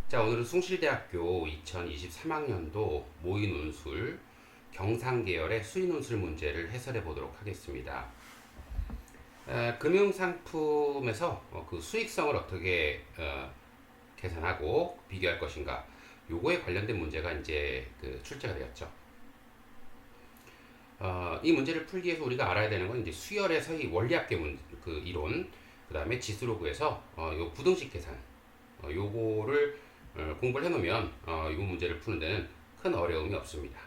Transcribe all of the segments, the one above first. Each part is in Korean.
자, 오늘은 숭실대학교 2023학년도 모의논술 경상계열의 수의논술 문제를 해설해 보도록 하겠습니다. 금융상품에서 그 수익성을 어떻게 계산하고 비교할 것인가, 요거에 관련된 문제가 이제 출제가 되었죠. 이 문제를 풀기 위해서 우리가 알아야 되는 건 이제 수열에서의 원리합계 그 이론, 그 다음에 지수로그에서 요 부등식 계산, 요거를 공부를 해놓으면 이 문제를 푸는 데는 큰 어려움이 없습니다.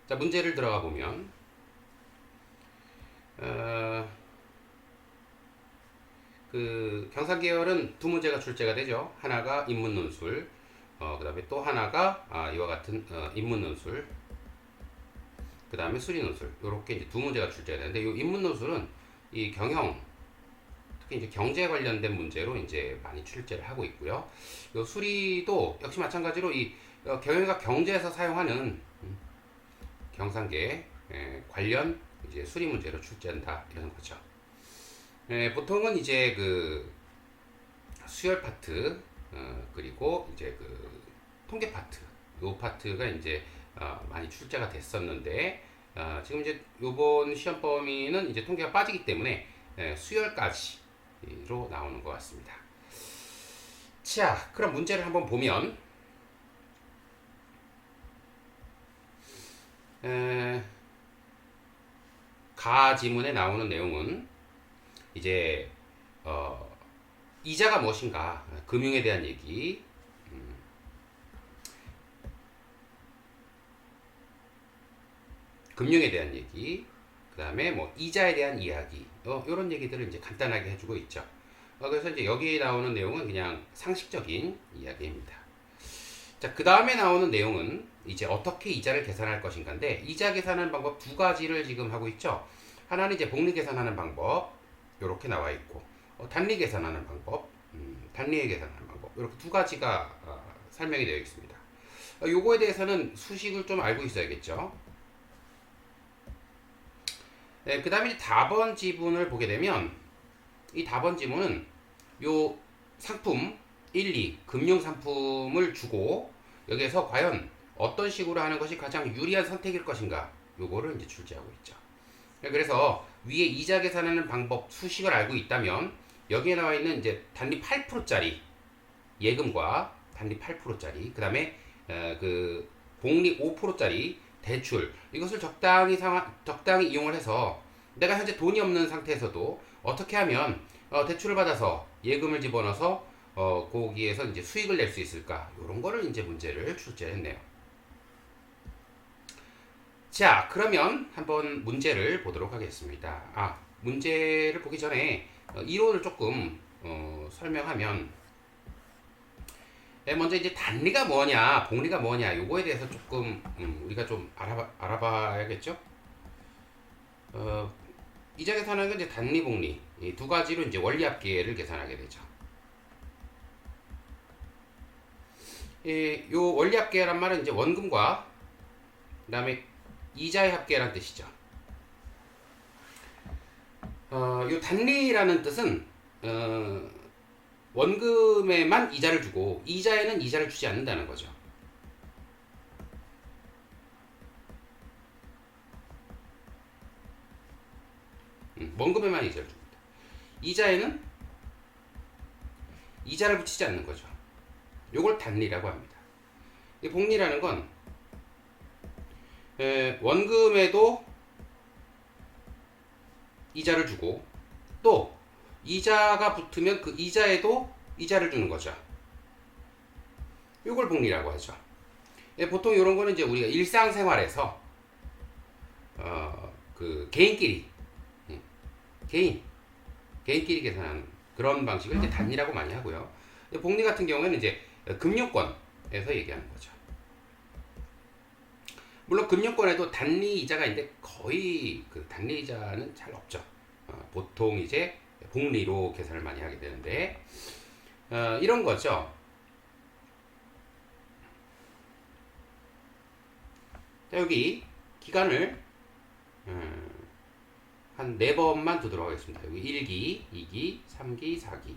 자, 문제를 들어가 보면 그 경상계열은 두 문제가 출제가 되죠. 하나가 인문논술, 그 다음에 또 하나가 이와 같은 인문논술, 그 다음에 수리논술, 이렇게 이제 두 문제가 출제가 되는데, 이 인문논술은 이 경영, 특히 이제 경제 관련된 문제로 이제 많이 출제를 하고 있고요. 이 수리도 역시 마찬가지로 이 경영과 경제에서 사용하는 경상계 관련 이제 수리 문제로 출제한다, 이런 거죠. 보통은 이제 그 수열 파트, 그리고 이제 그 통계 파트, 요 파트가 이제 많이 출제가 됐었는데, 지금 이제 요번 시험 범위는 이제 통계가 빠지기 때문에 수열까지로 나오는 것 같습니다. 자, 그럼 문제를 한번 보면, 가 지문에 나오는 내용은 이제 이자가 무엇인가, 금융에 대한 얘기, 금융에 대한 얘기, 그 다음에 뭐 이자에 대한 이야기, 이런 얘기들을 이제 간단하게 해주고 있죠. 그래서 이제 여기에 나오는 내용은 그냥 상식적인 이야기입니다. 자, 그 다음에 나오는 내용은 이제 어떻게 이자를 계산할 것인가인데, 이자 계산하는 방법 두 가지를 지금 하고 있죠. 하나는 이제 복리 계산하는 방법, 이렇게 나와 있고, 단리 계산하는 방법, 단리에 계산하는 방법, 이렇게 두 가지가 설명이 되어 있습니다. 요거에 대해서는 수식을 좀 알고 있어야겠죠. 네, 그 다음에 답원 지문을 보게 되면, 이 답원 지문은 요 상품 1, 2, 금융 상품을 주고, 여기에서 과연 어떤 식으로 하는 것이 가장 유리한 선택일 것인가, 요거를 이제 출제하고 있죠. 그래서 위에 이자 계산하는 방법 수식을 알고 있다면, 여기에 나와 있는 이제 단리 8%짜리 예금과 단리 8%짜리, 그 다음에 그 복리 5%짜리 대출, 이것을 적당히 이용을 해서 내가 현재 돈이 없는 상태에서도 어떻게 하면 대출을 받아서 예금을 집어넣어서 거기에서 이제 수익을 낼 수 있을까, 이런 거를 이제 문제를 출제했네요. 자, 그러면 한번 문제를 보도록 하겠습니다. 문제를 보기 전에 이론을 조금 설명하면, 먼저 이제 단리가 뭐냐, 복리가 뭐냐, 요거에 대해서 조금 우리가 좀 알아봐야겠죠. 이자 계산하는 건 이제 단리, 복리 이 두 가지로 이제 원리합계를 계산하게 되죠. 요 원리합계란 말은 이제 원금과 그다음에 이자의 합계란 뜻이죠. 요 단리라는 뜻은 원금에만 이자를 주고 이자에는 이자를 주지 않는다는 거죠. 원금에만 이자를 줍니다. 이자에는 이자를 붙이지 않는 거죠. 요걸 단리라고 합니다. 이 복리라는 건 원금에도 이자를 주고, 또 이자가 붙으면 그 이자에도 이자를 주는 거죠. 요걸 복리라고 하죠. 보통 이런 거는 이제 우리가 일상생활에서 그 개인끼리 개인끼리 계산하는 그런 방식을 이제 단리라고 많이 하고요. 복리 같은 경우에는 이제 금융권에서 얘기하는 거죠. 물론 금융권에도 단리 이자가 있는데 거의 그 단리 이자는 잘 없죠. 보통 이제 복리로 계산을 많이 하게 되는데, 이런 거죠. 자, 여기 기간을 한 4번만 두도록 하겠습니다. 여기 1기, 2기, 3기, 4기.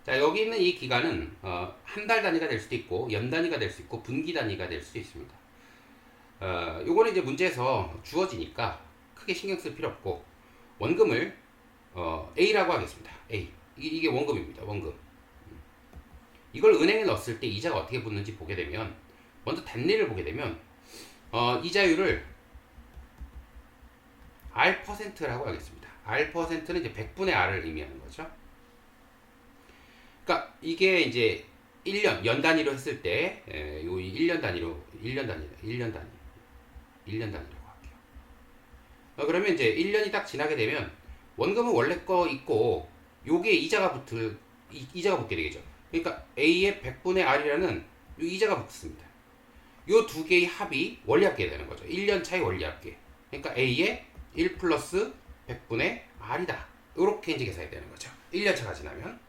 자, 여기 있는 이 기간은 한 달 단위가 될 수도 있고 연 단위가 될 수 있고 분기 단위가 될 수도 있습니다. 요거는 이제 문제에서 주어지니까 크게 신경 쓸 필요 없고 원금을 A라고 하겠습니다. A. 이게 원금입니다. 원금. 이걸 은행에 넣었을 때 이자가 어떻게 붙는지 보게 되면 먼저 단리를 보게 되면 이자율을 R%라고 하겠습니다. R%는 이제 100분의 R을 의미하는 거죠. 그러니까 이게 이제 1년 연 단위로 했을 때 요 1년 단위로 1년 단위라고 할게요. 그러면 이제 1년이 딱 지나게 되면 원금은 원래 거 있고 요게 이자가 붙게 되겠죠. 그러니까 A의 100분의 R이라는 요 이자가 붙습니다. 요 두 개의 합이 원리합계 되는 거죠. 1년 차의 원리합계. 그러니까 A의 1 플러스 100분의 R이다. 요렇게 이제 계산이 되는 거죠. 1년 차가 지나면.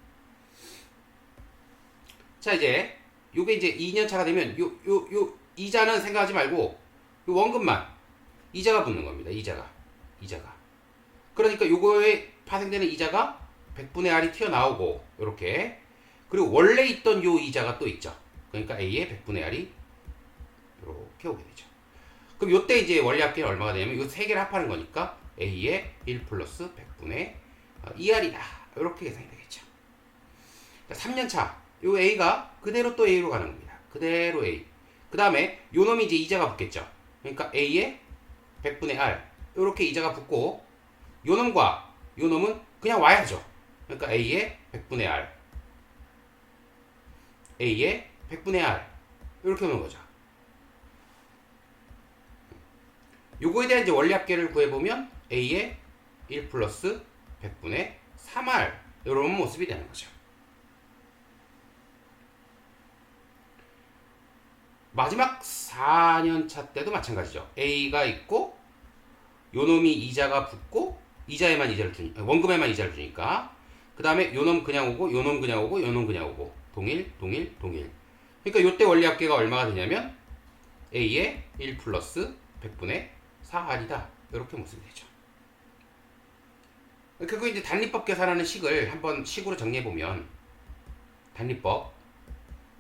자, 이제 요게 이제 2년 차가 되면 요 이자는 생각하지 말고 요 원금만 이자가 붙는 겁니다. 이자가. 그러니까 요거에 파생되는 이자가 100분의 R이 튀어나오고 요렇게. 그리고 원래 있던 요 이자가 또 있죠. 그러니까 A의 100분의 R이 이렇게 오게 되죠. 그럼 요때 이제 원리합계는 얼마가 되냐면 요 세 개를 합하는 거니까 A의 1 플러스 100분의 2R이다. 이렇게 계산이 되겠죠. 3년차 요 A가 그대로 또 A로 가는 겁니다. 그대로 A. 그 다음에 요 놈이 이제 이자가 붙겠죠. 그러니까 A의 100분의 R 이렇게 이자가 붙고 요 놈과 요 놈은 그냥 와야죠. 그러니까 A의 100분의 R A의 100분의 R 이렇게 오는 거죠. 요거에 대한 이제 원리합계를 구해보면 A의 1 플러스 100분의 3R 이런 모습이 되는 거죠. 마지막 4년차 때도 마찬가지죠. A가 있고 요 놈이 이자가 붙고 이자에만 이자를 주니까 원금에만 이자를 주니까 그 다음에 요 놈 그냥 오고 요 놈 그냥 오고 요 놈 그냥 오고 동일. 그러니까 요때 원리합계가 얼마가 되냐면 A의 1 플러스 100분의 4R이다. 이렇게 모습이 되죠. 그리고 이제 단리법 계산하는 식을 한번 식으로 정리해보면 단리법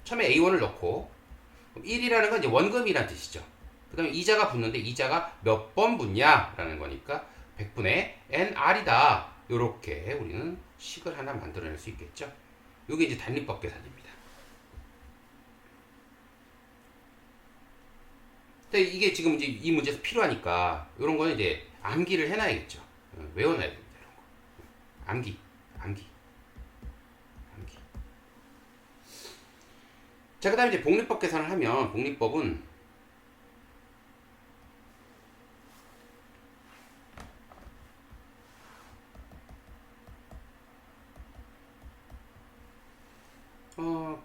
처음에 A1을 넣고 1이라는 건 이제 원금이라는 뜻이죠. 그 다음에 이자가 붙는데 이자가 몇 번 붙냐 라는 거니까 100분의 NR이다. 이렇게 우리는 식을 하나 만들어낼 수 있겠죠. 이게 이제 단리법 계산입니다. 근데 이게 지금 이제 이 문제에서 필요하니까 이런 거는 이제 암기를 해놔야겠죠. 외워놔야 됩니다. 이런 거. 암기. 자, 그 다음에 이제 복리법 계산을 하면 복리법은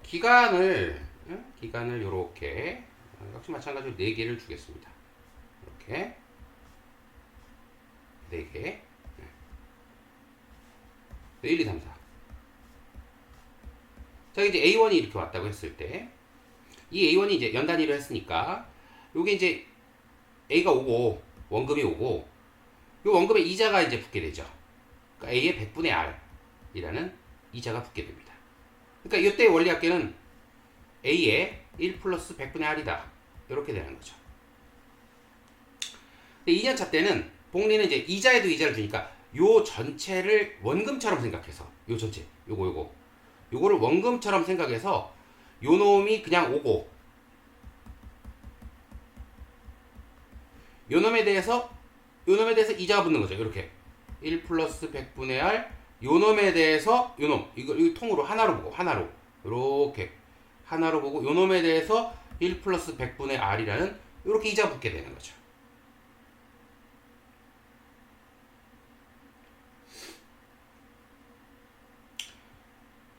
기간을 요렇게 역시 마찬가지로 4개를 주겠습니다. 이렇게 4개 1, 2, 3, 4. 자, 이제 A1이 이렇게 왔다고 했을 때 이 A1이 이제 연 단위로 했으니까 요게 이제 A가 오고 원금이 오고 요 원금에 이자가 이제 붙게 되죠. 그러니까 A의 100분의 R이라는 이자가 붙게 됩니다. 그러니까 이때 원리합계는 A의 1 플러스 100분의 R이다. 이렇게 되는 거죠. 근데 2년차 때는 복리는 이제 이자에도 이자를 주니까 요 전체를 원금처럼 생각해서 요 전체 요거를 원금처럼 생각해서 요 놈이 그냥 오고 요 놈에 대해서 이자가 붙는 거죠. 이렇게 1 플러스 100분의 R 요 놈에 대해서 이거 통으로 하나로 보고 이렇게 하나로 보고 요 놈에 대해서 1 플러스 100분의 R이라는 이렇게 이자 붙게 되는 거죠.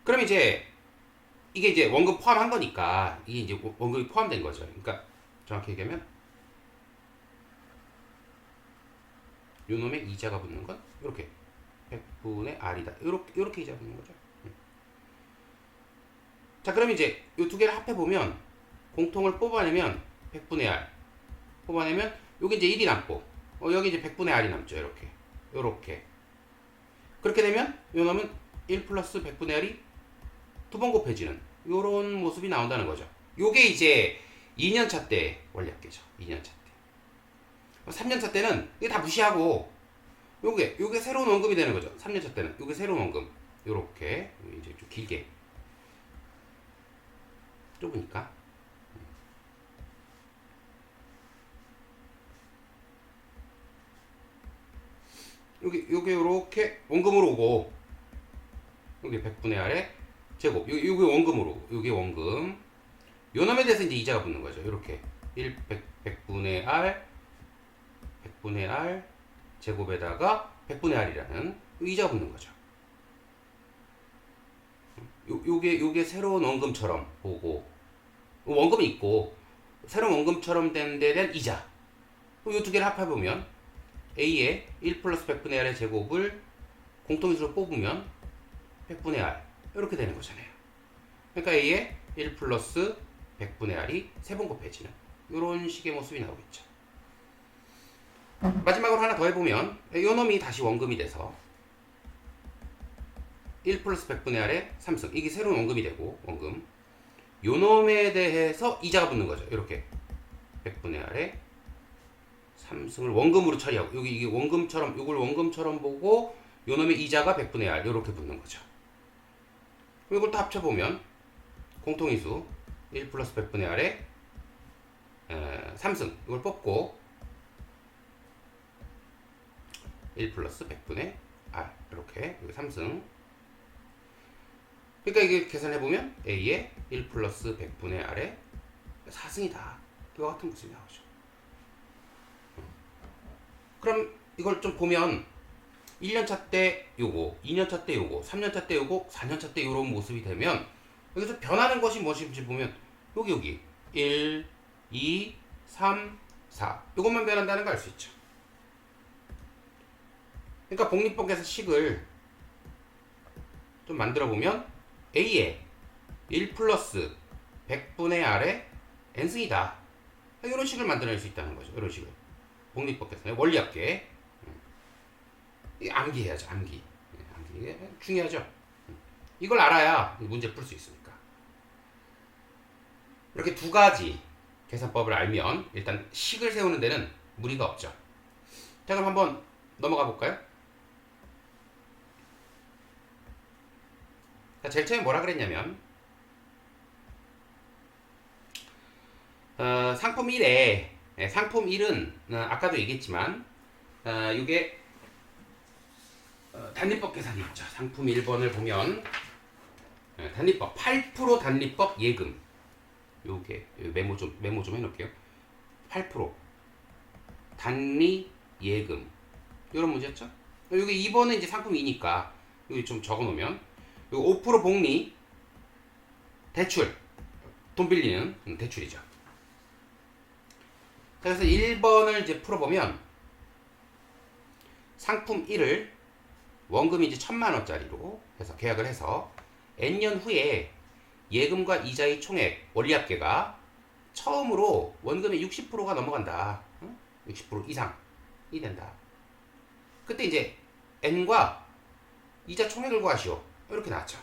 그럼 이제 이게 이제 원금 포함한 거니까 이게 이제 원금이 포함된 거죠. 그러니까 정확히 얘기하면 요 놈의 이자가 붙는 건 이렇게 100분의 R이다. 이렇게 이자 붙는 거죠. 자, 그럼 이제 이 두 개를 합해 보면 공통을 뽑아내면 100분의 R 뽑아내면 여기 이제 1이 남고 여기 이제 100분의 R이 남죠. 이렇게 그렇게 되면 요 놈은 1 플러스 100분의 R이 두 번 곱해지는 요런 모습이 나온다는 거죠. 요게 이제 2년차 때 원리합계죠. 2년차 때. 3년차 때는 이게 다 무시하고 요게 새로운 원금이 되는 거죠. 3년차 때는 요게 새로운 원금. 요렇게 이제 좀 길게 좁으니까 요게 요렇게 원금으로 오고 요게 100분의 R에 제곱 요게 원금으로 요게 원금 요 놈에 대해서 이제 이자가 붙는 거죠. 요렇게 100분의 R 제곱에다가 100분의 R이라는 이자가 붙는 거죠. 요게 새로운 원금처럼 보고 원금이 있고 새로운 원금처럼 된 데 대한 이자 요 두 개를 합해보면 A의 1 플러스 100분의 R의 제곱을 공통인수로 뽑으면 100분의 R 이렇게 되는 거잖아요. 그러니까 A의 1 플러스 100분의 R이 세 번 곱해지는 이런 식의 모습이 나오겠죠. 마지막으로 하나 더 해보면 요 놈이 다시 원금이 돼서 1 플러스 100분의 R의 3승 이게 새로운 원금이 되고 원금 요 놈에 대해서 이자가 붙는 거죠. 이렇게 100분의 R의 3승을 원금으로 처리하고 여기 이게 원금처럼 요걸 원금처럼 보고 요 놈의 이자가 100분의 R 이렇게 붙는 거죠. 이걸 또 합쳐보면 공통인수 1 플러스 100분의 R의 3승 이걸 뽑고 1 플러스 100분의 R 이렇게 여기 3승 그러니까 이게 계산해보면 A의 1 플러스 100분의 R의 4승이다 이와 같은 모습이 나오죠. 그럼 이걸 좀 보면 1년차 때 요거 2년차 때 요거 3년차 때 요거 4년차 때 요런 모습이 되면 여기서 변하는 것이 무엇인지 보면 여기 1, 2, 3, 4 요것만 변한다는 걸 알 수 있죠. 그러니까 복리법에서 식을 좀 만들어 보면 A의 1 플러스 100분의 R의 n승이다 이런 식을 만들어낼 수 있다는 거죠. 이런 식을 복리법에서 원리합계 암기해야죠. 암기 중요하죠. 이걸 알아야 문제 풀 수 있으니까. 이렇게 두 가지 계산법을 알면 일단 식을 세우는 데는 무리가 없죠. 자 그럼 한번 넘어가 볼까요? 자, 제일 처음에 뭐라 그랬냐면 상품 1에 상품 1은 아까도 얘기했지만 이게 단리법 계산이었죠. 상품 1번을 보면 단리법 8% 단리법 예금 요게 메모 좀 해놓을게요. 8% 단리 예금 이런 문제였죠. 여기 2번은 이제 상품 2니까 여기 좀 적어놓으면 요거 5% 복리 대출 돈 빌리는 대출이죠. 그래서 1번을 이제 풀어보면 상품 1을 원금이 이제 1000만원짜리로 해서 계약을 해서 N년 후에 예금과 이자의 총액 원리합계가 처음으로 원금의 60%가 넘어간다. 60% 이상이 된다. 그때 이제 N과 이자 총액을 구하시오. 이렇게 나왔죠.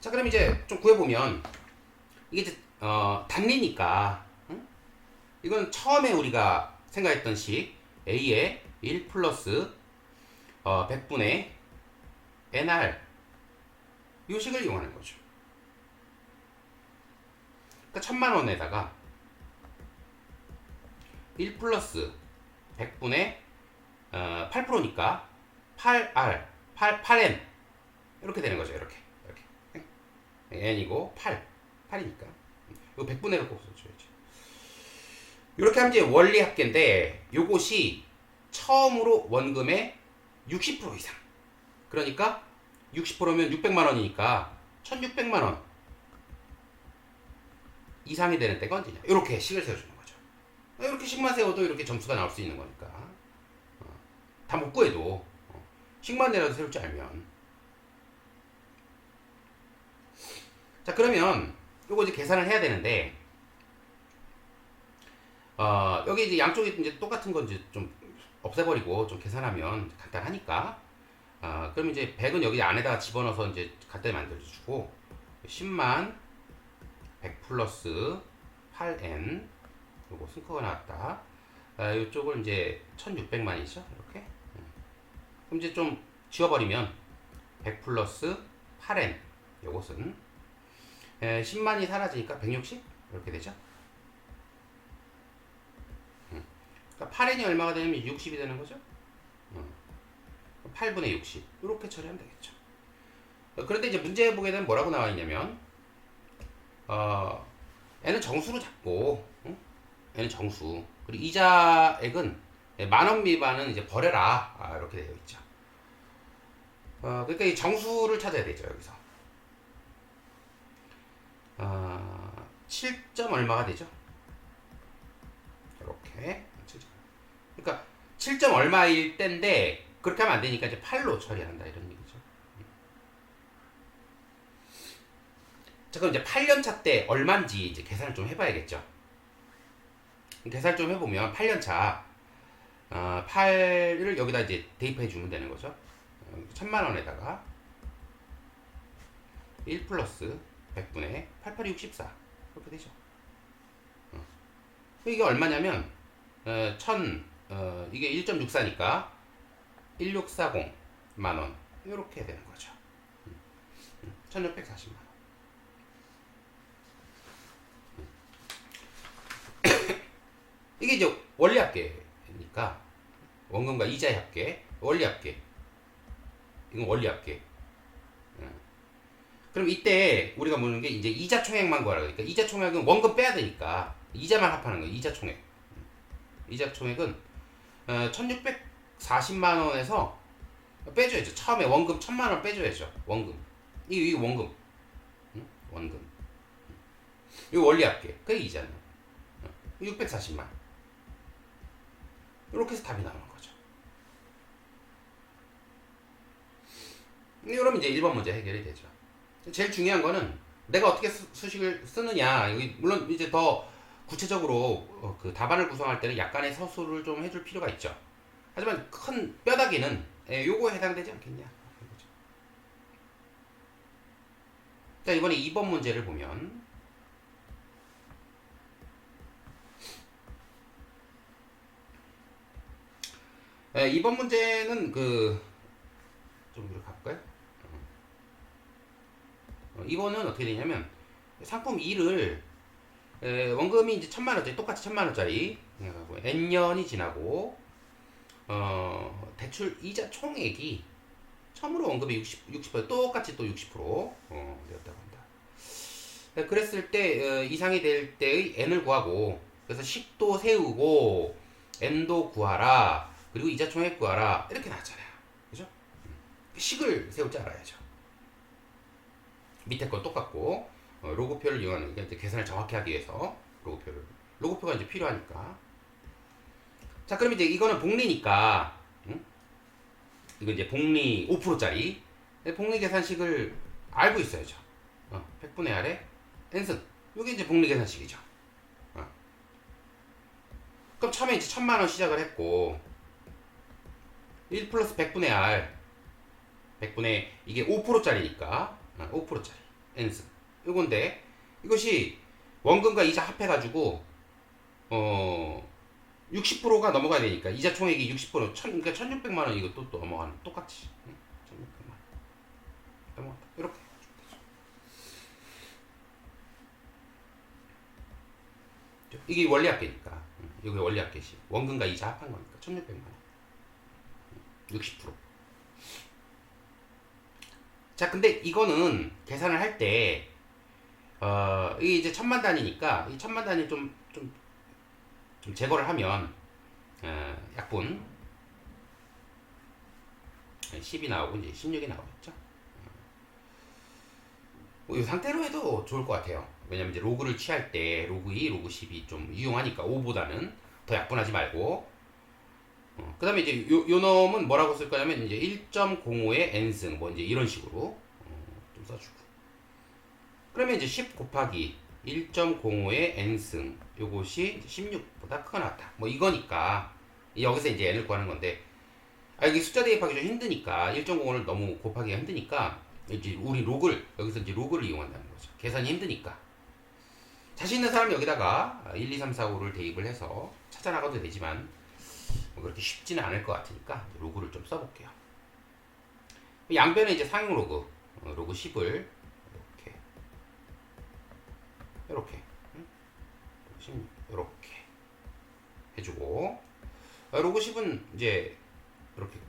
자 그럼 이제 좀 구해보면 이게 이제 단리니까 이건 처음에 우리가 생각했던 식 A의 1 플러스 100분의 NR 이 식을 이용하는 거죠. 그러니까 1000만원에다가 1 플러스 100분의 8%니까 8R 8N 이렇게 되는 거죠. 이렇게 N이고 8이니까 이거 100분의 1을 꼭 써줘야지. 이렇게 하면 이제 원리합계인데 요것이 처음으로 원금의 60% 이상 그러니까 60%면 600만원이니까 1600만원 이상이 되는 때가 언제냐 이렇게 식을 세워주는 거죠. 이렇게 식만 세워도 이렇게 점수가 나올 수 있는 거니까 다 못 구해도 식만 내라도 세울 줄 알면. 자 그러면 요거 이제 계산을 해야 되는데 여기 이제 양쪽이 이제 똑같은 건 이제 좀 없애버리고 좀 계산하면 간단하니까 그럼 이제 100은 여기 안에다가 집어넣어서 이제 갖다 만들어주고 10만 100 플러스 8n 요거 승커가 나왔다. 이쪽을 이제 1600만이죠. 이렇게. 그럼 이제 좀 지워버리면 100 플러스 8n 요것은 10만이 사라지니까 160 이렇게 되죠. 그러니까 8n이 얼마가 되면 60이 되는 거죠. 8분의 60 이렇게 처리하면 되겠죠. 그런데 이제 문제 보게 되면 뭐라고 나와 있냐면 n은 정수로 잡고 n은 정수 그리고 이자액은 10,000원 미만은 이제 버려라 이렇게 되어 있죠. 그러니까 이 정수를 찾아야 되죠. 여기서 7점 얼마가 되죠? 이렇게 7점. 그러니까 7점 얼마일 때인데 그렇게 하면 안 되니까 이제 8로 처리한다 이런 얘기죠. 자, 그럼 이제 8년차 때 얼마인지 이제 계산을 좀 해봐야겠죠. 계산을 좀 해보면 8년차 8을 여기다 이제 대입해 주면 되는 거죠. 1000만 원에다가 1 플러스 100분의 8864 이렇게 되죠. 이게 얼마냐면 1000 이게 1.64니까 1640 만원 이렇게 되는 거죠. 1640만 원. 이게 이제 원리 합계니까 원금과 이자의 합계, 원리 합계. 이건 원리 합계. 그럼 이때 우리가 묻는 게 이제 이자 총액만 구하라 그러니까 이자 총액은 원금 빼야 되니까 이자만 합하는 거예요. 이자 총액. 이자 총액은 1640만 원에서 빼줘야죠. 처음에 원금 1000만 원 빼줘야죠. 원금. 이 원금. 원금. 이 원리 합계. 그게 이자는 640만. 이렇게 해서 답이 나오는 거죠. 이러면 이제 1번 문제 해결이 되죠. 제일 중요한 거는 내가 어떻게 수식을 쓰느냐. 여기 물론 이제 더 구체적으로 그 답안을 구성할 때는 약간의 서술을 좀 해줄 필요가 있죠. 하지만 큰 뼈다귀는 요거에 해당되지 않겠냐. 자, 이번에 2번 문제를 보면 2번 문제는 좀 이렇게 갈까요? 2번은 어떻게 되냐면 상품 2를 원금이 이제 1000만원짜리 똑같이 1000만원짜리 n년이 지나고 대출 이자 총액이 처음으로 원금이 60% 똑같이 또 60% 되었다고 합니다. 그랬을 때 이상이 될 때의 n을 구하고 그래서 식도 세우고 n도 구하라 그리고 이자 총액 구하라 이렇게 나왔잖아요. 그죠? 식을 세울 줄 알아야죠. 밑에 건 똑같고 로그표를 이용하는 게 이제 계산을 정확히 하기 위해서 로그표가 이제 필요하니까. 자, 그럼 이제 이거는 복리니까 이거 이제 복리 5%짜리 복리 계산식을 알고 있어야죠. 100분의 R에 n승 이게 이제 복리 계산식이죠. 그럼 처음에 이제 1000만 원 시작을 했고 1 플러스 100분의 R 100분의 이게 5%짜리니까 5%짜리 n승 이건데 이것이 원금과 이자 합해가지고 60%가 넘어가야 되니까 이자 총액이 60% 그러니까 1600만 원 이거 또 넘어가는 똑같이 1600만 원 넘어간다 이렇게 이게 원리 합계니까 이게 원리 합계식 원금과 이자 합한 거니까 1600만 원 60%. 자, 근데 이거는 계산을 할 때, 이게 이제 1000만 단위니까, 이 1000만 단위 좀 제거를 하면, 약분, 10이 나오고, 이제 16이 나오겠죠. 이 상태로 해도 좋을 것 같아요. 왜냐면 이제 로그를 취할 때, 로그 2, 로그 10이 좀 유용하니까, 5보다는 더 약분하지 말고, 그 다음에 이제 요 놈은 뭐라고 쓸 거냐면 이제 1.05의 n승 뭐 이제 이런 식으로 좀 써주고 그러면 이제 10 곱하기 1.05의 n승 요것이 16보다 크거나 같다 뭐 이거니까 여기서 이제 n을 구하는 건데 이게 숫자 대입하기 좀 힘드니까 1.05를 너무 곱하기가 힘드니까 이제 우리 로그를 여기서 이제 로그를 이용한다는 거죠. 계산이 힘드니까. 자신 있는 사람이 여기다가 1, 2, 3, 4, 5를 대입을 해서 찾아 나가도 되지만 뭐 그렇게 쉽지는 않을 것 같으니까 로그를 좀 써볼게요. 양변에 이제 상용 로그, 로그 10을 이렇게 이렇게 해주고, 로그 10은 이제 이렇게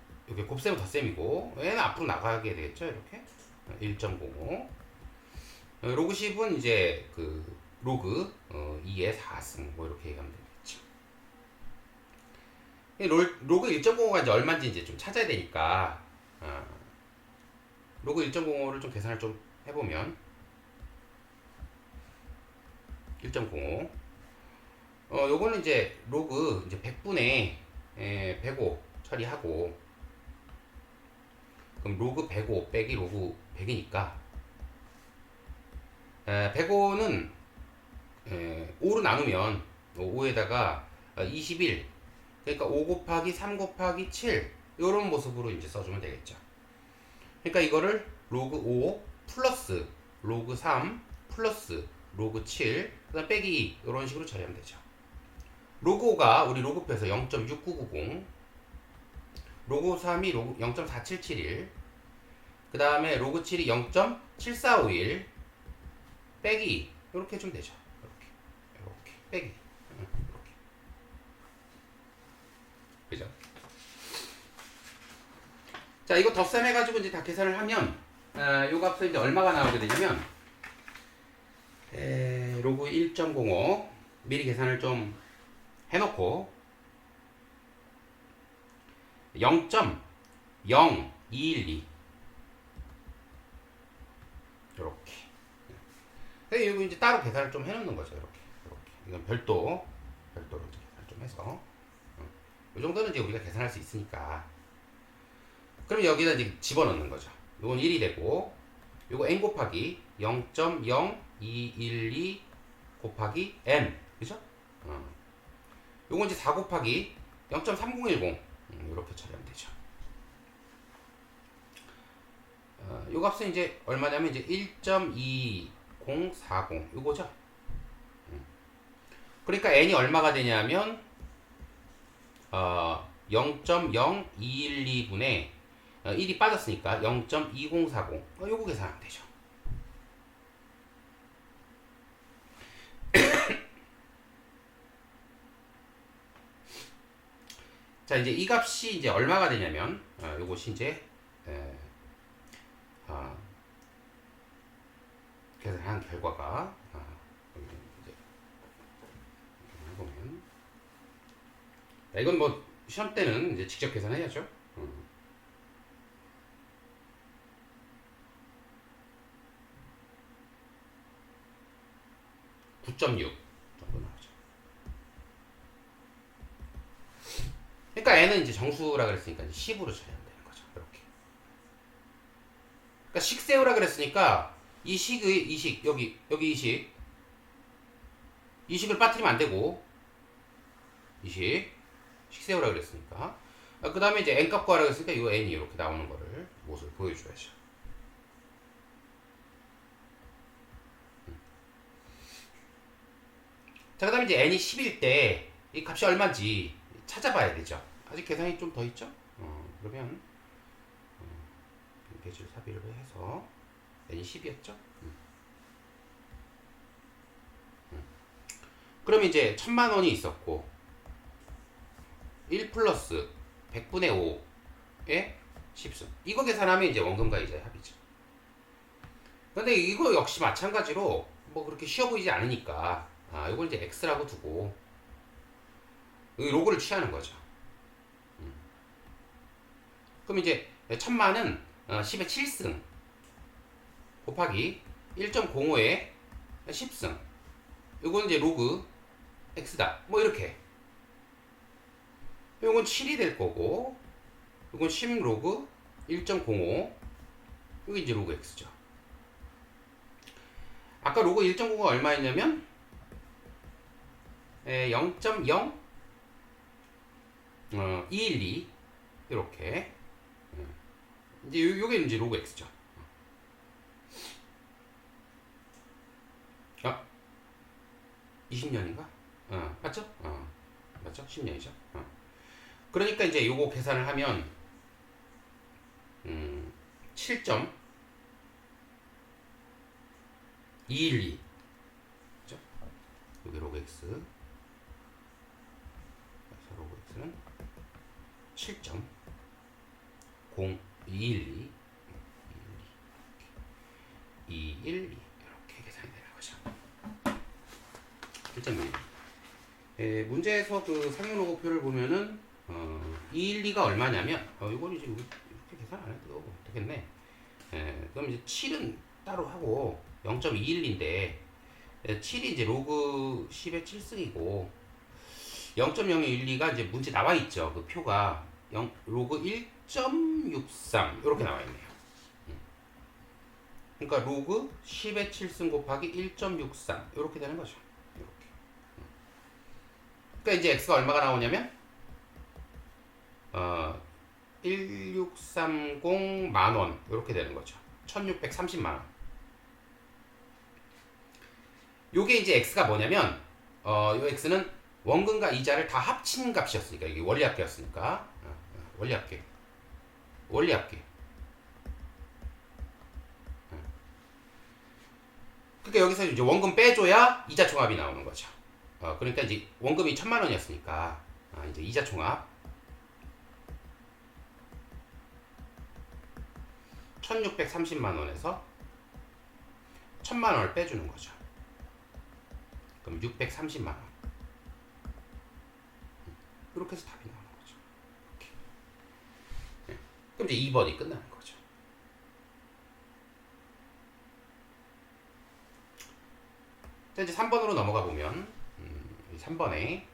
곱셈은 덧셈이고 얘는 앞으로 나가게 되겠죠. 이렇게 1.05. 로그 10은 이제 그 로그 2의 4승 뭐 이렇게 얘기하면 되겠죠. 로그 1.05가 이제 얼마인지 이제 좀 찾아야 되니까 로그 1.05를 좀 계산을 좀 해보면 1.05 요거는 이제 로그 이제 100분의 105 처리하고, 그럼 로그 105 빼기 로그 100이니까 105는 5로 나누면 5에다가 21, 그러니까 5 곱하기 3 곱하기 7 이런 모습으로 이제 써주면 되겠죠. 그러니까 이거를 로그 5 플러스 로그 3 플러스 로그 7 그다음 빼기 2 이런 식으로 처리하면 되죠. 로그 5가 우리 로그표에서 0.6990, 로그 3이 로그 0.4771, 그 다음에 로그 7이 0.7451 빼기 2 이렇게 해주면 되죠. 이렇게 빼기 이렇게. 그죠? 자, 이거 덧셈 해가지고 이제 다 계산을 하면 요 값은 이제 얼마가 나오게 되냐면 로그 1.05 미리 계산을 좀 해놓고 0.0212 이렇게. 이거 이제 따로 계산을 좀 해놓는 거죠. 이렇게. 이건 별도로 이제 계산 좀 해서 이 정도는 이제 우리가 계산할 수 있으니까. 그럼 여기다 이제 집어넣는 거죠. 이건 1이 되고, 이거 n 곱하기 0.0212 곱하기 n, 그죠? 요건 이제 4 곱하기 0.3010 이렇게 처리하면 되죠. 요 값은 이제 얼마냐면 이제 1.2040 요거죠. 그러니까 n이 얼마가 되냐면 0.0212분의 1이 빠졌으니까 0.2040 요거 계산하면 되죠. 자, 이제 이 값이 이제 얼마가 되냐면 요것이 이제 계산한 결과가 여기 이제 해보면, 이건 뭐 시험 때는 이제 직접 계산해야죠. 9.6 정도 나오죠. 그러니까 n은 이제 정수라 그랬으니까 이제 10으로 처리하면 되는 거죠. 이렇게. 그러니까 식 세우라 그랬으니까 이 식 여기 이식을 빠뜨리면 안 되고, 식 세우라 그랬으니까 그 다음에 이제 n 값 구하라 그랬으니까 이 n이 이렇게 나오는 거를 모습을 보여줘야죠. 자, 그 다음에 이제 n이 10일 때 이 값이 얼마인지 찾아봐야 되죠. 아직 계산이 좀 더 있죠. 그러면 배질 삽입을 해서 n이 10이었죠. 그럼 이제 1000만 원이 있었고 1 플러스 100분의 5에 10승, 이거 계산하면 이제 원금과 이자의 합이죠. 근데 이거 역시 마찬가지로 뭐 그렇게 쉬워 보이지 않으니까 이걸 이제 x라고 두고 이 로그를 취하는 거죠. 그럼 이제 1000만은 10의 7승 곱하기 1.05의 10승, 이건 이제 로그 x다 뭐 이렇게. 이건 7이 될 거고, 이건 10 로그 1.05, 이게 이제 로그 x죠. 아까 로그 1.05가 얼마였냐면 0.0 212 이렇게. 이제 요게 이제 로그 x죠. 20년인가? 맞죠? 맞죠? 10년이죠. 그러니까 이제 요거 계산을 하면 7.212. 그죠? 요게 로그 x. 그래서 로그 x는 7.0212. 212 이렇게 계산이 되는 거죠. 1.1. 문제에서 그 상용 로고표를 보면은 212가 얼마냐면 이걸 이제 이렇게 계산 안 해도 되겠네. 그럼 이제 7은 따로 하고 0.212인데 7이 이제 로그 10의 7승이고 0.012가 이제 문제 나와 있죠. 그 표가 로그 1.63 이렇게 나와 있네요. 그러니까 로그 10의 7승 곱하기 1.63 이렇게 되는 거죠. 이렇게. 그러니까 이제 x가 얼마가 나오냐면 1630 만원 이렇게 되는 거죠. 1630만 원. 요게 이제 x가 뭐냐면 요 x는 원금과 이자를 다 합친 값이었으니까 이게 원리합계였으니까 원리합계. 그러니까 여기서 이제 원금 빼줘야 이자 총합이 나오는 거죠. 그러니까 이제 원금이 1000만 원이었으니까 이제 이자 총합 1630만 원에서 1000만 원을 빼주는 거죠. 그럼 630만 원. 이렇게 해서 답이 나오는 거죠. 이렇게. 그럼 이제 2번이 끝나는 거죠. 자, 이제 3번으로 넘어가 보면 3번에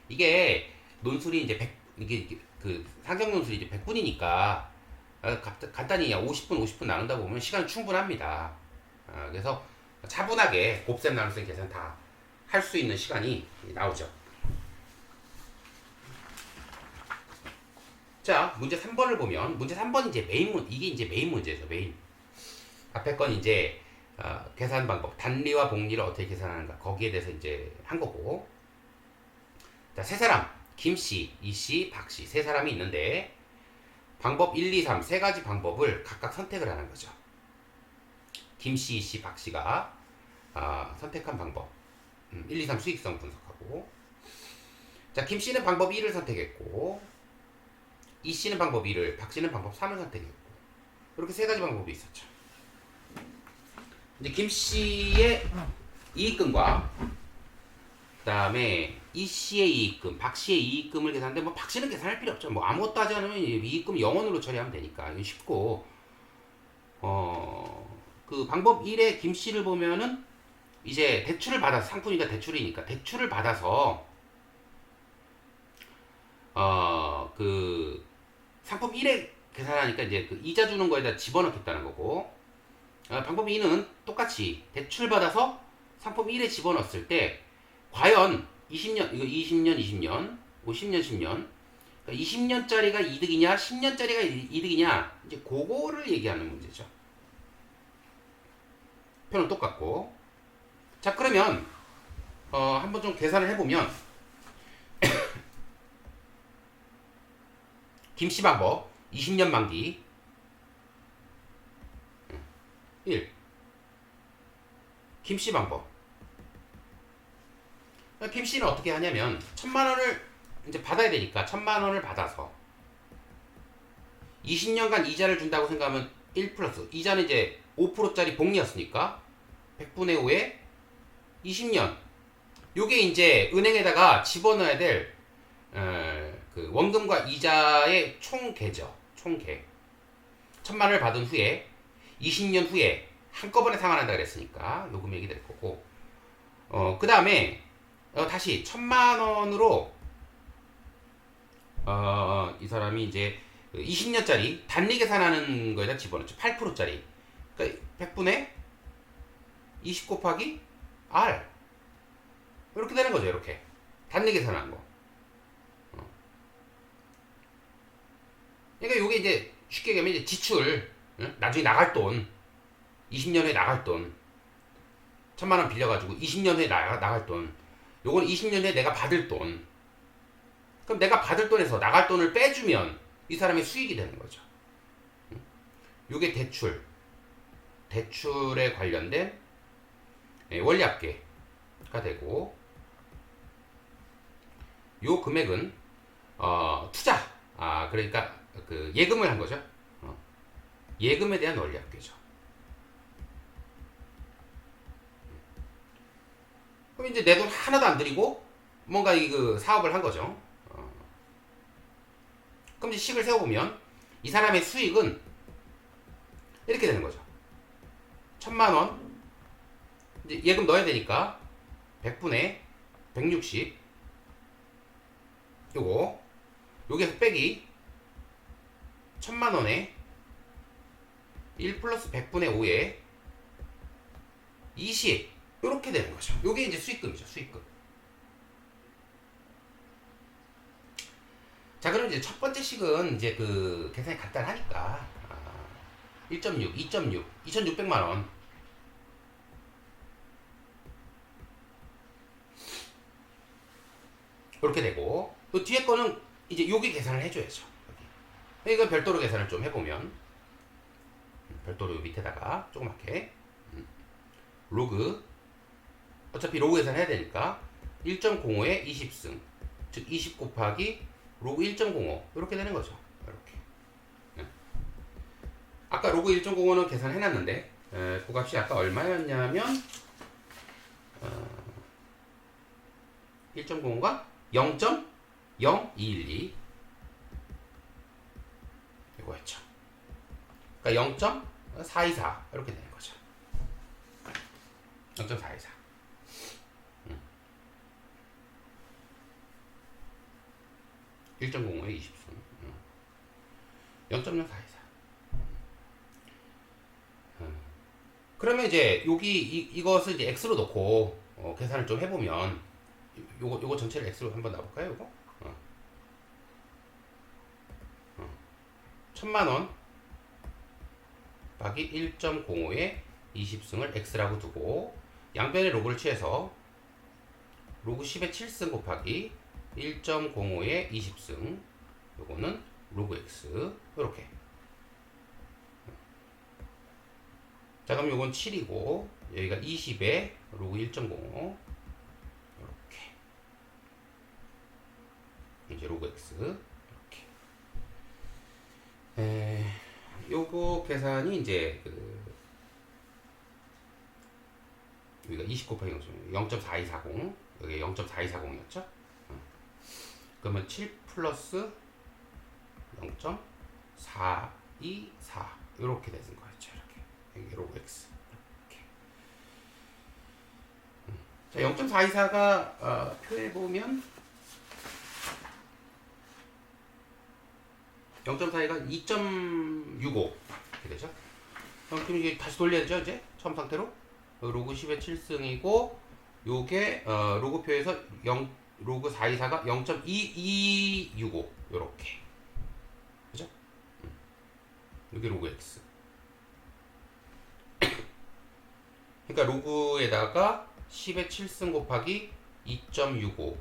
이게 논술이 이제 이게 그 상정 논술이 이제 100분이니까 간단히 50분 나눈다 보면 시간 충분합니다. 그래서 차분하게 곱셈 나눗셈 계산 다 할 수 있는 시간이 나오죠. 자, 문제 3번을 보면 문제 3번이 이제 이게 이제 메인 문제죠. 메인. 앞에 건 이제 계산 방법, 단리와 복리를 어떻게 계산하는가 거기에 대해서 이제 한 거고. 자, 세 사람 김씨, 이씨, 박씨 세 사람이 있는데 방법 1, 2, 3 세 가지 방법을 각각 선택을 하는 거죠. 김씨, 이씨, 박씨가 선택한 방법 1, 2, 3 수익성 분석하고. 자, 김씨는 방법 1을 선택했고 이씨는 방법 2를, 박씨는 방법 3을 선택했고 이렇게 세 가지 방법이 있었죠. 이제 김씨의 이익금과 그 다음에 이씨의 이익금, 박씨의 이익금을 계산하는데 뭐 박씨는 계산할 필요 없죠. 뭐 아무것도 하지 않으면 이익금 0원으로 처리하면 되니까 이건 쉽고 그 방법 1의 김씨를 보면은 이제 대출을 받아서 상품이니까 대출이니까 대출을 받아서 그 상품 1에 계산하니까 이제 그 이자 주는 거에다 집어넣겠다는 거고 방법 2는 똑같이 대출 받아서 상품 1에 집어넣었을 때 과연 20년, 이거 20년, 50년, 10년 그러니까 20년짜리가 이득이냐 10년짜리가 이득이냐 이제 그거를 얘기하는 문제죠. 표는 똑같고. 자, 그러면 한번 좀 계산을 해보면 김씨 방법 20년 만기 1. 김씨 방법. 김씨는 어떻게 하냐면 1000만 원을 이제 받아야 되니까 1000만 원을 받아서 20년간 이자를 준다고 생각하면 1 플러스 이자는 이제 5%짜리 복리였으니까 100분의 5에 20년. 요게 이제 은행에다가 집어넣어야 될 그 원금과 이자의 총계죠. 총계. 1000만 원을 받은 후에 20년 후에 한꺼번에 상환한다 그랬으니까 요 금액이 될 거고. 그 다음에 다시 1000만 원으로 이 사람이 이제 20년짜리 단리 계산하는 거에다 집어넣죠. 8%짜리. 그러니까 100분의 20 곱하기 R. 이렇게 되는 거죠. 이렇게. 단리 계산한 거. 그러니까 요게 이제 쉽게 얘기하면 이제 지출, 응? 나중에 나갈 돈, 20년 후에 나갈 돈, 1,000만 원 빌려가지고 20년 후에 나갈 돈, 요건 20년 후에 내가 받을 돈. 그럼 내가 받을 돈에서 나갈 돈을 빼주면 이 사람의 수익이 되는 거죠. 요게 대출에 관련된 원리합계가 되고, 요 금액은 투자, 그러니까 그 예금을 한 거죠. 예금에 대한 원리합계죠. 그럼 이제 내 돈 하나도 안 들이고 뭔가 그 사업을 한 거죠. 그럼 이제 식을 세워보면 이 사람의 수익은 이렇게 되는 거죠. 1,000만 원 이제 예금 넣어야 되니까 100분의 160 요게서 빼기 1,000만 원에 1 플러스 100분의 5에 20 요렇게 되는 거죠. 요게 이제 수익금이죠. 수익금. 자, 그럼 이제 첫 번째 식은 이제 그 계산이 간단하니까 1.6, 2.6, 2,600만 원. 이렇게 되고, 또 뒤에 거는 이제 여기 계산을 해줘야죠. 이거 별도로 계산을 좀 해보면, 별도로 요 밑에다가 조그맣게 로그, 어차피 로그 계산해야 되니까 1.05에 20승, 즉 20 곱하기 로그 1.05 이렇게 되는 거죠. 이렇게. 아까 로그 1.05는 계산해놨는데 그 값이 아까 얼마였냐면 1.05가 0.0212 이거였죠. 그러니까 0.424 이렇게 되는 거죠. 0.424. 1.05에 20승. 0.0424. 그러면 이제 여기 이것을 이제 x로 놓고 계산을 좀 해보면 요거 전체를 x로 한번 놔볼까요? 요거 1,000만 원 곱하기 1.05에 20승을 x라고 두고 양변의 로그를 취해서 로그 10의 7승 곱하기 1.05에 20승 요거는 로그 x 요렇게. 자, 그럼 요건 7이고 여기가 20에 로그 1.05 이렇게 이제 로그 x 이렇게. 요거 계산이 이제 여기가 20 곱하기 0.4240 여기 0.4240이었죠. 그러면 7 플러스 0.424 이렇게 되는 거였죠. 이렇게 로그 x 이렇게. 자, 0.424가 표해 보면 0.42가 2.65 이렇게 되죠. 그럼 이게 다시 돌려야죠. 이제 처음 상태로 로그 10의 7승이고 요게 로그표에서 로그 424가 0.2265 요렇게 그죠? 이게 로그 x. 그러니까 로그에다가 10의 7승 곱하기 2.65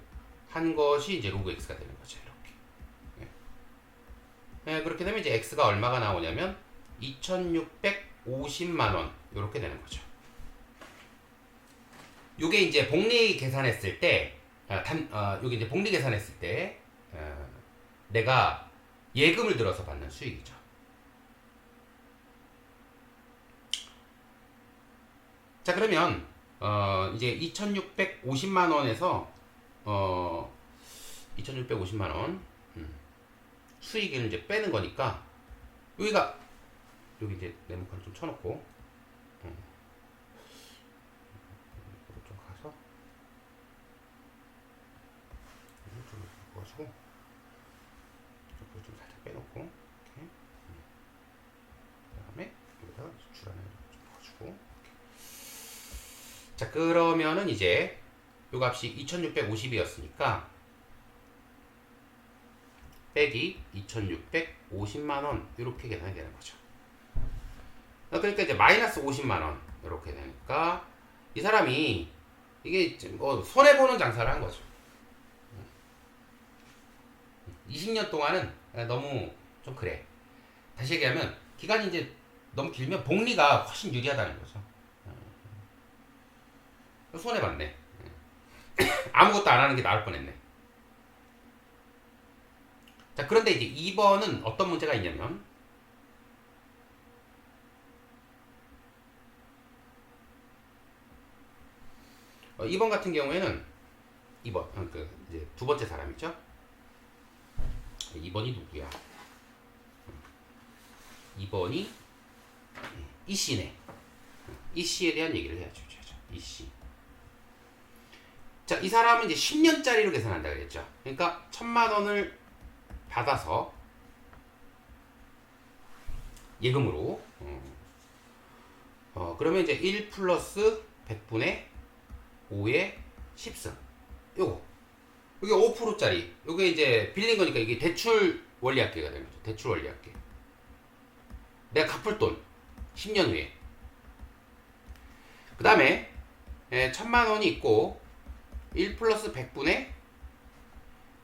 한 것이 이제 로그 x가 되는 거죠. 이렇게. 네, 그렇게 되면 이제 x가 얼마가 나오냐면 2,650만 원 이렇게 되는 거죠. 요게 이제 복리 계산했을 때 요게 이제 복리 계산했을 때 내가 예금을 들어서 받는 수익이죠. 자, 그러면 이제 2,650만 원에서 2,650만 원 수익을 이제 빼는 거니까 여기 이제 네모칸 좀 쳐놓고 좀 가서 좀 가지고 좀 살짝 빼놓고 이렇게. 그다음에 여기다가 줄 안에 좀 넣어주고. 자, 그러면은 이제 요 값이 2,650이었으니까 빼기 2,650만 원 이렇게 계산이 되는 거죠. 그러니까 이제 마이너스 50만 원 이렇게 되니까 이 사람이 이게 뭐 손해 보는 장사를 한 거죠. 20년 동안은 너무 좀 그래. 다시 얘기하면 기간이 이제 너무 길면 복리가 훨씬 유리하다는 거죠. 손해 봤네. 아무것도 안 하는 게 나을 뻔했네. 자, 그런데 이제 2번은 어떤 문제가 있냐면 2번 같은 경우에는 2번 그 이제 두 번째 사람 있죠? 2번이 누구야? 2번이 이 씨네. 이 씨에 대한 얘기를 해야죠. 이 씨. 자, 이 사람은 이제 10년짜리로 계산한다 그랬죠. 그러니까 1,000만 원을 받아서 예금으로 그러면 이제 1 플러스 100분의 5의 10승 요거 이게 5%짜리 요게 이제 빌린 거니까 이게 대출 원리합계가 되는 거죠. 대출 원리합계. 내가 갚을 돈 10년 후에 그 다음에 1,000만 원이 있고 1 플러스 100분의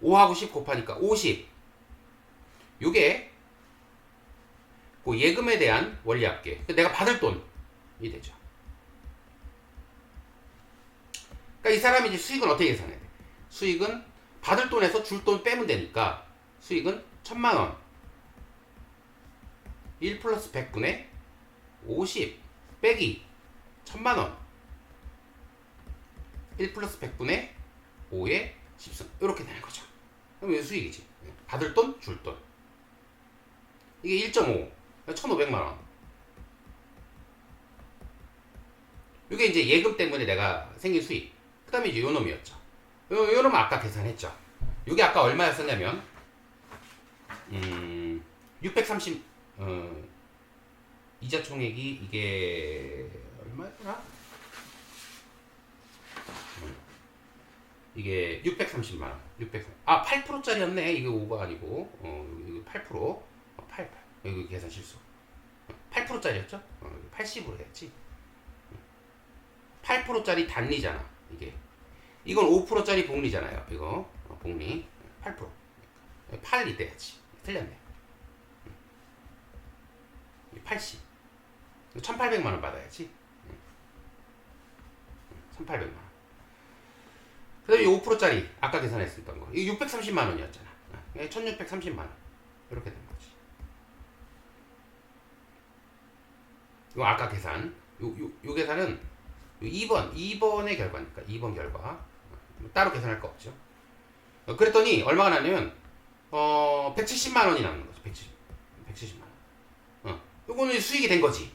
5하고 10 곱하니까 50 요게 그 예금에 대한 원리합계 내가 받을 돈이 되죠. 그러니까 이 사람이 이제 수익은 어떻게 계산해야 돼? 수익은 받을 돈에서 줄 돈 빼면 되니까 수익은 1,000만 원 1 플러스 100분의 50 빼기 1,000만 원 1 플러스 100분의 5의 10승 이렇게 되는 거죠. 그럼 이게 수익이지. 받을 돈, 줄 돈. 이게 1.5 1,500만 원. 이게 이제 예금 때문에 내가 생긴 수익. 그 다음에 이제 요 놈이었죠. 요 놈은 아까 계산했죠. 이게 아까 얼마였었냐면 630 이자 총액이 이게 얼마였더라? 이게 630만 원. 8%짜리였네. 이게 5가 아니고 이거 8%. 8. 여기 계산 실수. 8%짜리였죠? 80으로 했지. 8%짜리 단리잖아. 이게. 이건 5%짜리 복리잖아요. 이거 복리 8%. 8이 돼야지. 틀렸네. 80. 1,800만 원 받아야지. 1,800만 원. 그 다음에 5%짜리 아까 계산했었던 거. 이게 630만 원이었잖아. 1,630만 원. 이렇게 된 거지. 이거 아까 계산. 요 계산은 2번의 결과니까 2번 결과. 따로 계산할 거 없죠. 그랬더니 얼마가 나냐면 170만 원이 나오는 거죠. 170만 원. 요거는 수익이 된 거지.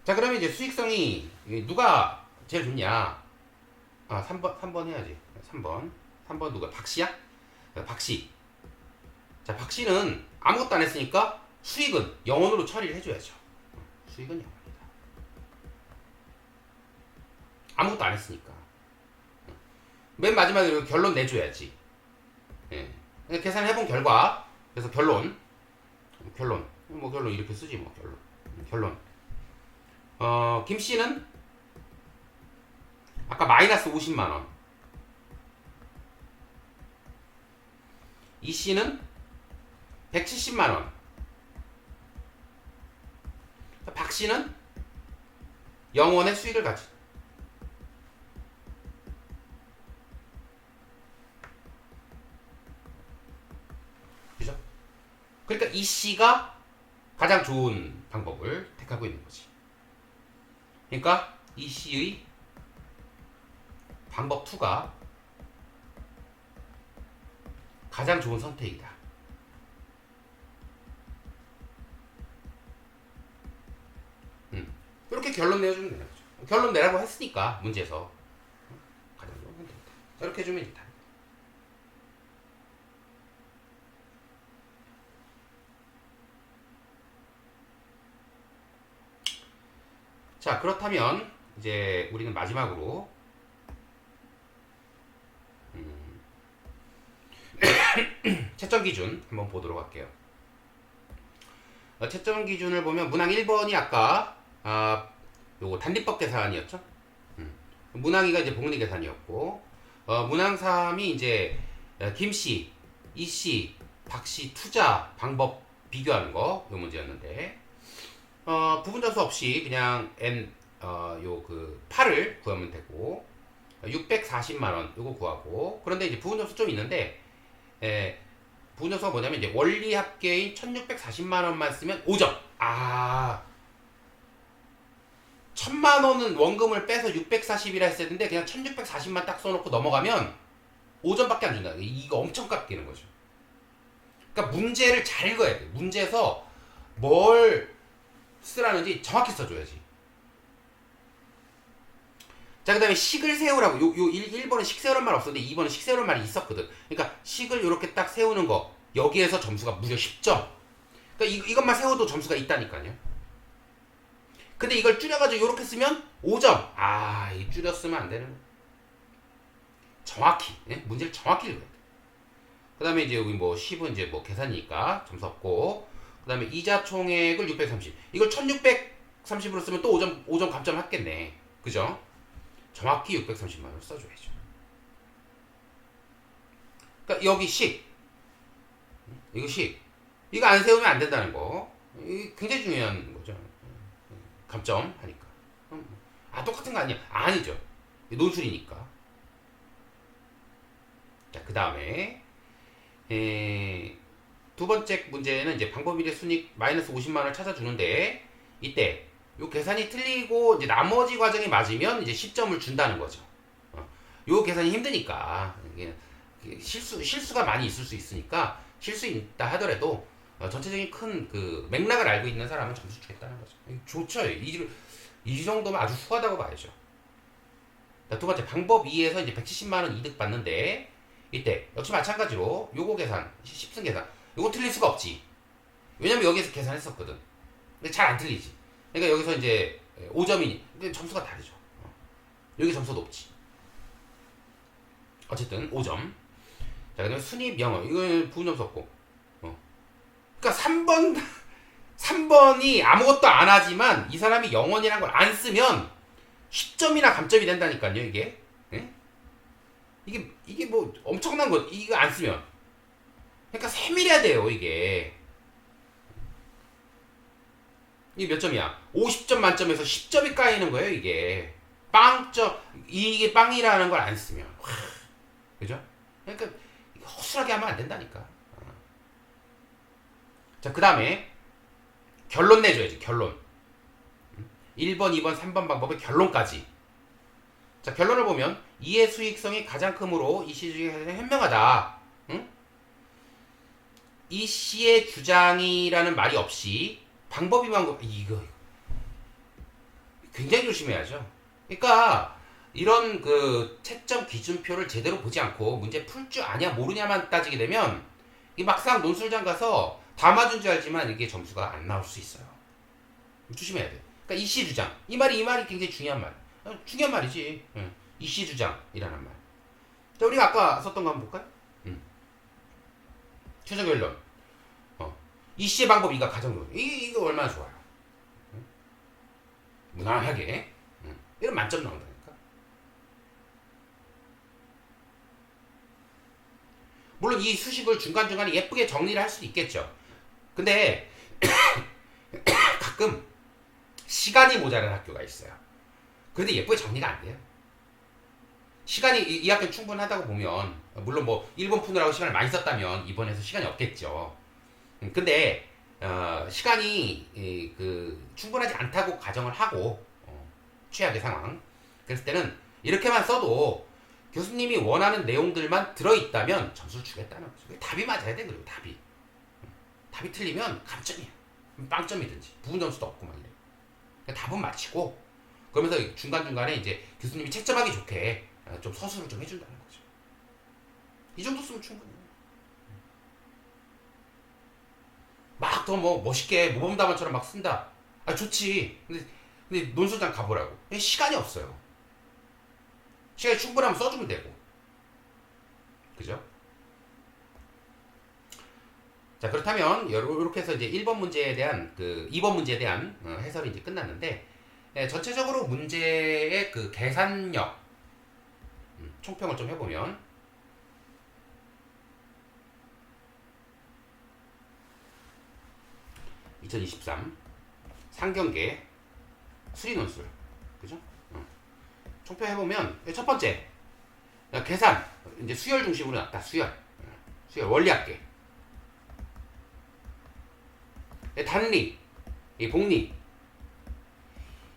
자, 그러면 이제 수익성이 누가 제일 좋냐? 3번 해야지. 3번 누가? 박씨야? 박씨. 자, 박씨는 아무것도 안 했으니까 수익은 0원으로 처리를 해줘야죠. 수익은 0원이다. 아무것도 안 했으니까. 맨 마지막에 결론 내줘야지. 예. 계산해본 결과, 그래서 결론. 뭐 결론 이렇게 쓰지 뭐 결론. 김씨는 아까 마이너스 50만 원. 이씨는 170만 원. 박씨는 0원의 수익을 가지. 그죠? 그러니까 이씨가 가장 좋은 방법을 택하고 있는 거지. 그러니까 이씨의 방법 2가 가장 좋은 선택이다. 이렇게 결론 내주면 되는 거죠. 결론 내라고 했으니까 문제에서 가장 좋은 선택이다. 이렇게 해주면 된다. 자, 그렇다면 이제 우리는 마지막으로 채점 기준 한번 보도록 할게요. 채점 기준을 보면 문항 1번이 아까 요거 단리법 계산이었죠. 문항 2가 이제 복리 계산이었고, 문항 3이 이제 김씨, 이씨, 박씨 투자 방법 비교하는 거 요 문제였는데, 부분 점수 없이 그냥 요 그 8을 구하면 되고, 640만 원 요거 구하고, 그런데 이제 부분 점수 좀 있는데, 부분 점수가 뭐냐면 이제 원리 합계인 1640만 원만 쓰면 5점. 1000만 원은 원금을 빼서 640이라 했어야 되는데 그냥 1640만 딱 써놓고 넘어가면 5점밖에 안 준다. 이거 엄청 깎이는 거죠. 그러니까 문제를 잘 읽어야 돼. 문제에서 뭘 쓰라는지 정확히 써줘야지. 자, 그 다음에 식을 세우라고. 요 1번은 식 세우란 말 없었는데 2번은 식 세우란 말이 있었거든. 그러니까 식을 이렇게 딱 세우는 거, 여기에서 점수가 무려 10점. 그러니까 이것만 세워도 점수가 있다니까요. 근데 이걸 줄여가지고 이렇게 쓰면 5점. 이 줄였으면 안 되는. 정확히, 예? 문제를 정확히 읽어야 돼. 그 다음에 이제 여기 뭐 10은 이제 뭐 계산이니까 점수 없고, 그 다음에 이자 총액을 630. 이걸 1630으로 쓰면 또 5점 감점 했겠네. 그죠? 정확히 630만 원을 써줘야죠. 그러니까 여기 식, 이거 식, 이거 안 세우면 안 된다는 거. 이게 굉장히 중요한 거죠. 감점 하니까. 똑같은 거 아니야? 아니죠. 논술이니까. 자, 그 다음에 두 번째 문제는 이제 방법일의 순익 마이너스 50만 원을 찾아주는데, 이때 요 계산이 틀리고 이제 나머지 과정이 맞으면 이제 10점을 준다는 거죠. 요 계산이 힘드니까 이게 실수가 많이 있을 수 있으니까, 실수 있다 하더라도 전체적인 큰 그 맥락을 알고 있는 사람은 점수 주겠다는 거죠. 좋죠. 이 정도면 아주 수하다고 봐야죠. 자, 두 번째 방법 2에서 이제 170만 원 이득 받는데, 이때 역시 마찬가지로 요거 계산 10승 계산 요거 틀릴 수가 없지. 왜냐면 여기에서 계산했었거든. 근데 잘 안 틀리지. 그러니까 여기서 이제 5점이니 근데 점수가 다르죠. 여기 점수 높지. 어쨌든 5점. 자, 그다음에 순입 영어 이건 부분 점수 없고. 그러니까 3번이 아무것도 안 하지만 이 사람이 영원이란 걸 안 쓰면 10점이나 감점이 된다니까요. 이게. 예? 이게 뭐 엄청난 거. 이거 안 쓰면. 그러니까 세밀해야 돼요. 이게 몇 점이야? 50점 만점에서 10점이 까이는 거예요. 이게 빵점. 이게 빵이라는 걸 안 쓰면. 그죠? 그러니까 허술하게 하면 안 된다니까. 자, 그 다음에 결론 내줘야지. 결론. 1번, 2번, 3번 방법의 결론까지. 자, 결론을 보면 이의 수익성이 가장 크므로 이 시 중에 가장 현명하다. 응? 이 씨의 주장이라는 말이 없이 방법이만 이거 굉장히 조심해야죠. 그러니까 이런 그 채점 기준표를 제대로 보지 않고 문제 풀 줄 아냐 모르냐만 따지게 되면 이 막상 논술장 가서 다 맞은 줄 알지만 이게 점수가 안 나올 수 있어요. 조심해야 돼. 그러니까 이씨 주장 이 말이 굉장히 중요한 말. 중요한 말이지. 이씨 주장이라는 말. 자, 우리가 아까 썼던 거 한번 볼까요? 최종 결론. 이씨의 방법 이가 가장 좋아요. 이거 얼마나 좋아요. 무난하게. 이런 만점 나온다니까. 물론 이 수식을 중간중간에 예쁘게 정리를 할 수도 있겠죠. 근데 가끔 시간이 모자란 학교가 있어요. 그런데 예쁘게 정리가 안 돼요. 시간이 이 학교는 충분하다고 보면, 물론 뭐 1번 푸느라고 시간을 많이 썼다면 이번에서 시간이 없겠죠. 근데 시간이 충분하지 않다고 가정을 하고, 최악의 상황 그랬을 때는 이렇게만 써도 교수님이 원하는 내용들만 들어있다면 점수를 주겠다는 거죠. 답이 맞아야 돼. 그리고 답이 틀리면 감점이야. 빵점이든지 부분 점수도 없고 막 이래. 그러니까 답은 맞히고, 그러면서 중간중간에 이제 교수님이 채점하기 좋게 좀 서술을 좀 해준다는 거죠. 이 정도 쓰면 충분해요. 막 더 뭐 멋있게 모범답안처럼 막 쓴다. 좋지. 근데 논술장 가보라고. 시간이 없어요. 시간이 충분하면 써주면 되고. 그죠? 자, 그렇다면 이렇게 해서 이제 1번 문제에 대한 2번 문제에 대한 해설이 이제 끝났는데, 전체적으로 문제의 그 계산력 총평을 좀 해보면, 2023 상경계 수리논술, 그죠? 총평해보면 첫 번째 계산, 이제 수열 중심으로 났다. 수열 원리합계, 단리, 복리.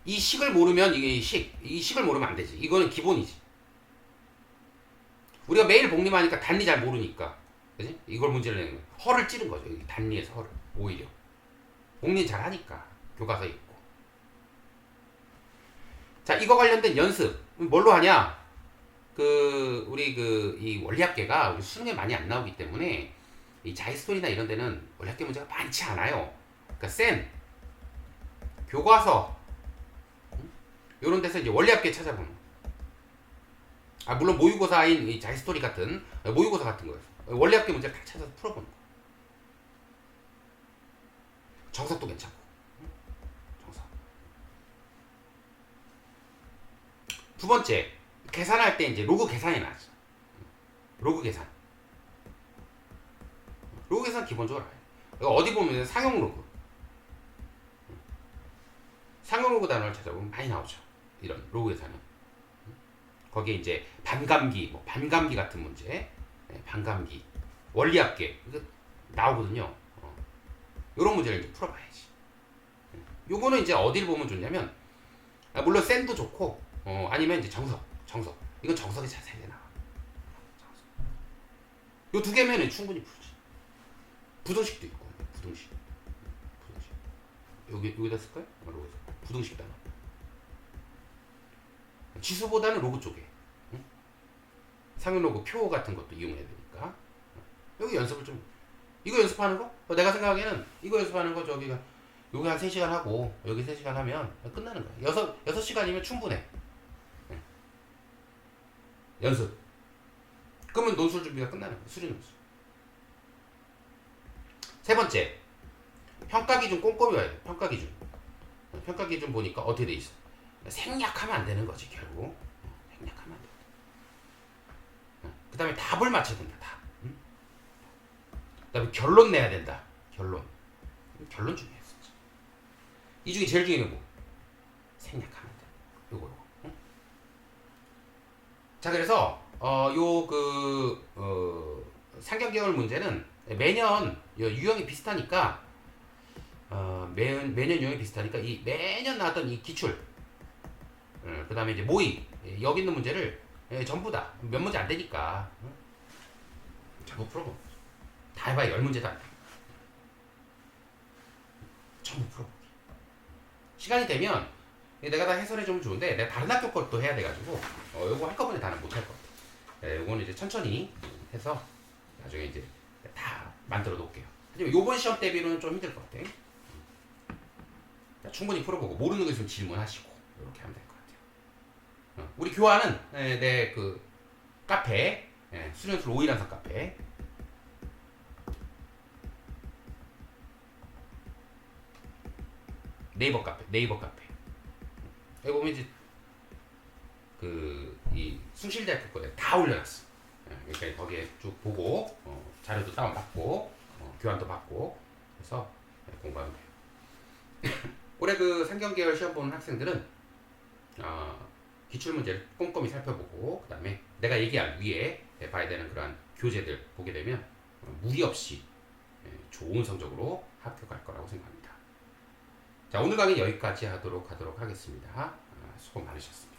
이 식을 모르면 이 식을 모르면 안 되지. 이거는 기본이지. 우리가 매일 복리만 하니까 단리 잘 모르니까, 그지? 이걸 문제를 내는 거야. 허를 찌른 거죠. 단리에서 허를 오히려. 복리 잘 하니까 교과서에 있고. 자, 이거 관련된 연습 뭘로 하냐? 우리 이 원리합계가 우리 수능에 많이 안 나오기 때문에 이 자이스톤이나 이런 데는 원리합계 문제가 많지 않아요. 그러니까 센 교과서 이런 데서 이제 원리합계 찾아보는. 물론 모의고사인 이 자이스토리 같은 모의고사 같은 거예요. 원리합계 문제 다 찾아서 풀어보는 거. 정석도 괜찮고. 정석. 두 번째, 계산할 때 이제 로그 계산이 나죠. 로그 계산. 로그 계산 기본적으로 알아요. 어디 보면 상용 로그. 상용 로그 단어를 찾아보면 많이 나오죠. 이런 로그 계산은. 거기에 이제 반감기, 반감기 같은 문제, 반감기, 원리합계 이거 나오거든요. 이런 문제를 이제 풀어봐야지. 요거는 이제 어디를 보면 좋냐면, 물론 센도 좋고, 아니면 이제 정석. 이건 정석이 자세하게 나와. 요 두 개면 충분히 풀지. 부등식도 있고, 부등식. 여기다 쓸까요? 부등식 단어. 지수보다는 로그 쪽에. 상용 로그 표 같은 것도 이용해야 되니까. 여기 연습을 좀. 이거 연습하는 거? 내가 생각하기에는 이거 연습하는 거 여기 한 3시간 하고 여기 3시간 하면 끝나는 거야. 6시간이면 충분해. 연습. 그러면 논술 준비가 끝나는 거야. 수리 논술. 세 번째, 평가 기준 꼼꼼히 와야 돼. 평가 기준. 평가 기준 보니까 어떻게 돼 있어? 생략하면 안 되는 거지, 결국. 생략하면 안 돼. 그 다음에 답을 맞춰야 된다. 답. 그 다음에 결론 내야 된다. 결론 중요해. 이 중에 제일 중요한 거 생략하면 돼. 요거. 자, 그래서 상경계열 문제는 매년 유형이 비슷하니까, 매년 유형이 비슷하니까 이 매년 나왔던 이 기출, 그 다음에 이제 모의, 여기 있는 문제를 전부 다 몇 문제 안 되니까 전부 풀어보고, 다 해봐야 10문제도 안 돼. 전부 풀어보기. 시간이 되면 내가 다 해설해주면 좋은데, 내가 다른 학교 것도 해야 돼가지고 요거 한꺼번에 다는 못할 것 같아. 요거는 이제 천천히 해서 나중에 이제 다 만들어 놓을게요. 하지만 요번 시험 대비로는 좀 힘들 것 같아. 충분히 풀어보고 모르는 거 있으면 질문하시고 이렇게 하면 될 것 같아요. 우리 교환은 내 그 카페, 수련술 5일한석 카페, 네이버 카페. 여기 보면 이제 이 숭실대학교 거에 다 올려놨어. 그러니까 거기에 쭉 보고 자료도 다운 받고 교환도 받고 해서 공부하면 돼요. 올해 그 상경계열 시험 보는 학생들은 기출 문제를 꼼꼼히 살펴보고, 그 다음에 내가 얘기한 위에 봐야 되는 그러한 교재들 보게 되면 무리 없이 좋은 성적으로 합격할 거라고 생각합니다. 자, 오늘 강의 여기까지 하도록 하겠습니다. 수고 많으셨습니다.